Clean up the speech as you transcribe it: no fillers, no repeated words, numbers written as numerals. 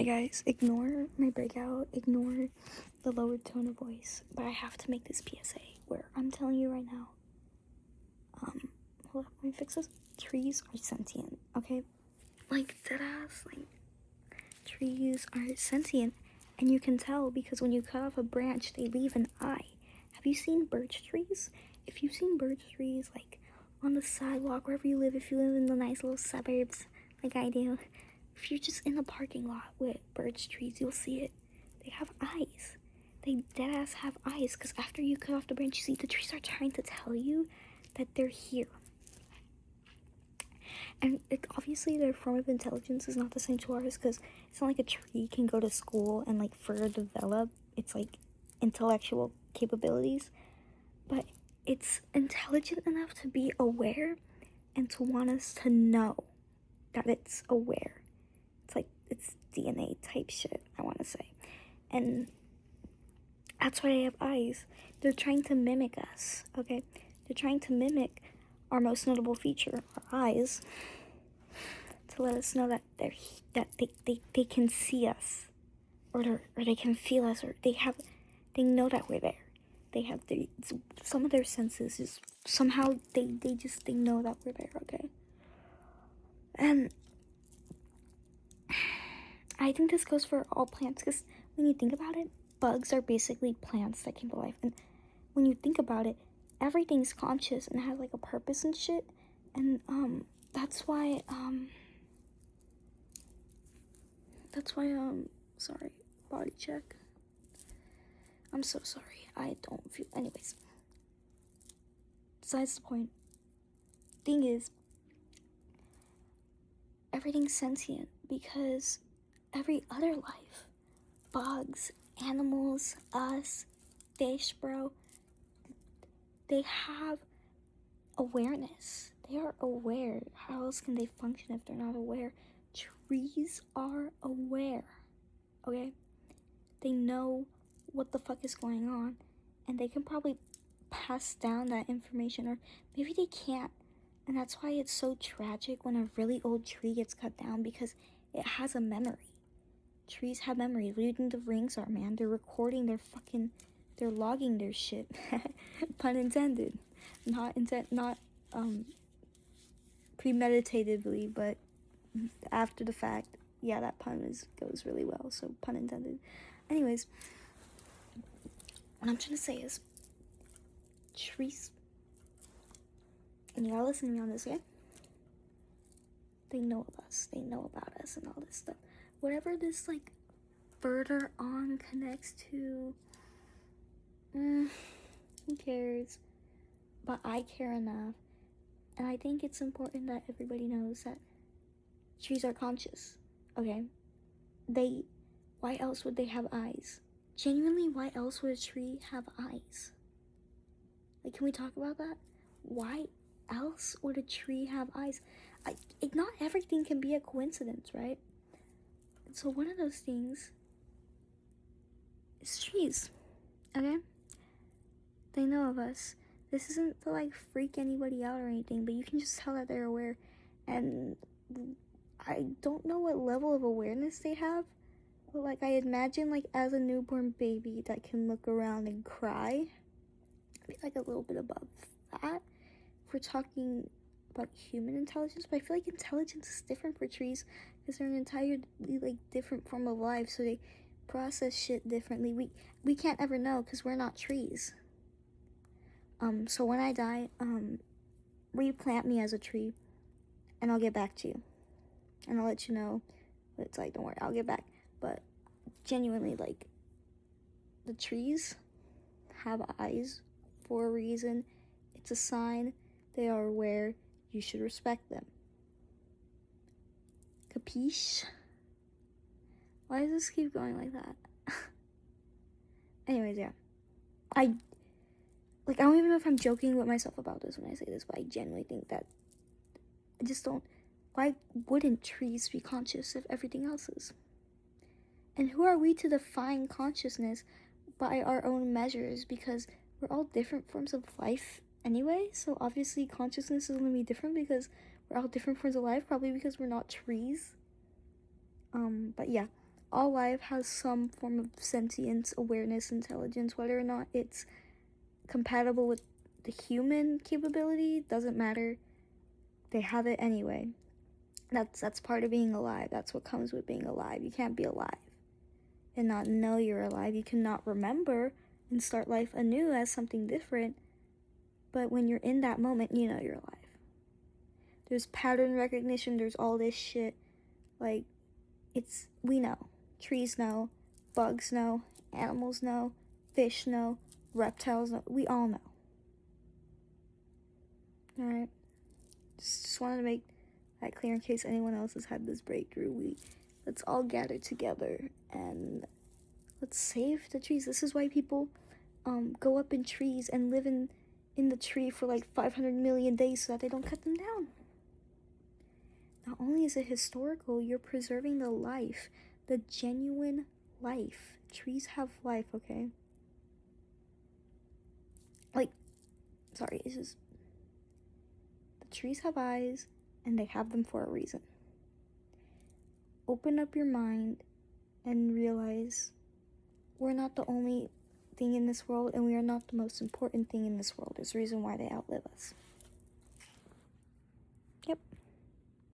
Hey guys, ignore my breakout, ignore the lowered tone of voice, but I have to make this PSA where I'm telling you right now, hold up, let me fix this. Trees are sentient, okay? Like, deadass, like, trees are sentient, and you can tell because when you cut off a branch, they leave an eye. Have you seen birch trees? If you've seen birch trees, like, on the sidewalk, wherever you live, if you live in the nice little suburbs, like I do, if you're just in a parking lot with birch trees, you'll see it. They have eyes. They deadass have eyes, because after you cut off the branch, you see the trees are trying to tell you that they're here. And obviously their form of intelligence is not the same to ours, because it's not like a tree can go to school and like further develop its like intellectual capabilities, but it's intelligent enough to be aware and to want us to know that it's aware. It's like it's DNA type shit, I want to say. And that's why they have eyes. They're trying to mimic us, okay? They're trying to mimic our most notable feature, our eyes, to let us know that they can see us, or they can feel us, or they know that we're there. They have some of their senses is somehow they know that we're there, okay? And I think this goes for all plants, because when you think about it, bugs are basically plants that came to life. And when you think about it, everything's conscious and has like a purpose and shit. And that's why sorry, body check. I'm so sorry. I don't feel, anyways. Besides the point. Thing is, everything's sentient because every other life, bugs, animals, us, fish, bro, they have awareness. They are aware. How else can they function if they're not aware? Trees are aware, okay? They know what the fuck is going on, and they can probably pass down that information, or maybe they can't. And that's why it's so tragic when a really old tree gets cut down, because it has a memory. Trees have memories. What do you think the rings are, man? They're recording they're logging their shit. Pun intended. Not premeditatively, but after the fact. Yeah, that pun goes really well, so pun intended. Anyways, what I'm trying to say is, trees, and you gotta listen to me on this, okay? They know of us. They know about us and all this stuff. Whatever this, like, further on connects to, who cares? But I care enough. And I think it's important that everybody knows that trees are conscious, okay? Why else would they have eyes? Genuinely, why else would a tree have eyes? Like, can we talk about that? Why else would a tree have eyes? Not everything can be a coincidence, right? So one of those things is trees, okay? They know of us. This isn't to like freak anybody out or anything, but you can just tell that they're aware. And I don't know what level of awareness they have, but like I imagine, like, as a newborn baby that can look around and cry, be like a little bit above that if we're talking about human intelligence. But I feel like intelligence is different for trees because they're an entirely like different form of life, so they process shit differently. We can't ever know because we're not trees. So when I die, replant me as a tree, and I'll get back to you, and I'll let you know what it's like. Don't worry, I'll get back. But genuinely, like, the trees have eyes for a reason. It's a sign. They are aware. You should respect them. Capiche? Why does this keep going like that? Anyways, yeah. I don't even know if I'm joking with myself about this when I say this, but I genuinely think that I just don't. Why wouldn't trees be conscious if everything else is? And who are we to define consciousness by our own measures? Because we're all different forms of life anyway, so obviously consciousness is going to be different because we're all different forms of life, probably because we're not trees. But yeah, all life has some form of sentience, awareness, intelligence. Whether or not it's compatible with the human capability doesn't matter. They have it anyway. That's part of being alive. That's what comes with being alive. You can't be alive and not know you're alive. You cannot remember and start life anew as something different. But when you're in that moment, you know you're alive. There's pattern recognition. There's all this shit. Like, we know. Trees know. Bugs know. Animals know. Fish know. Reptiles know. We all know. Alright? Just wanted to make that clear in case anyone else has had this breakthrough. Let's all gather together and let's save the trees. This is why people go up in trees and live in the tree for like 500 million days so that they don't cut them down. Not only is it historical, you're preserving the life, the genuine life. Trees have life, okay? Like, sorry, it's just, the trees have eyes and they have them for a reason. Open up your mind and realize we're not the only thing in this world, and we are not the most important thing in this world. There's a reason why they outlive us.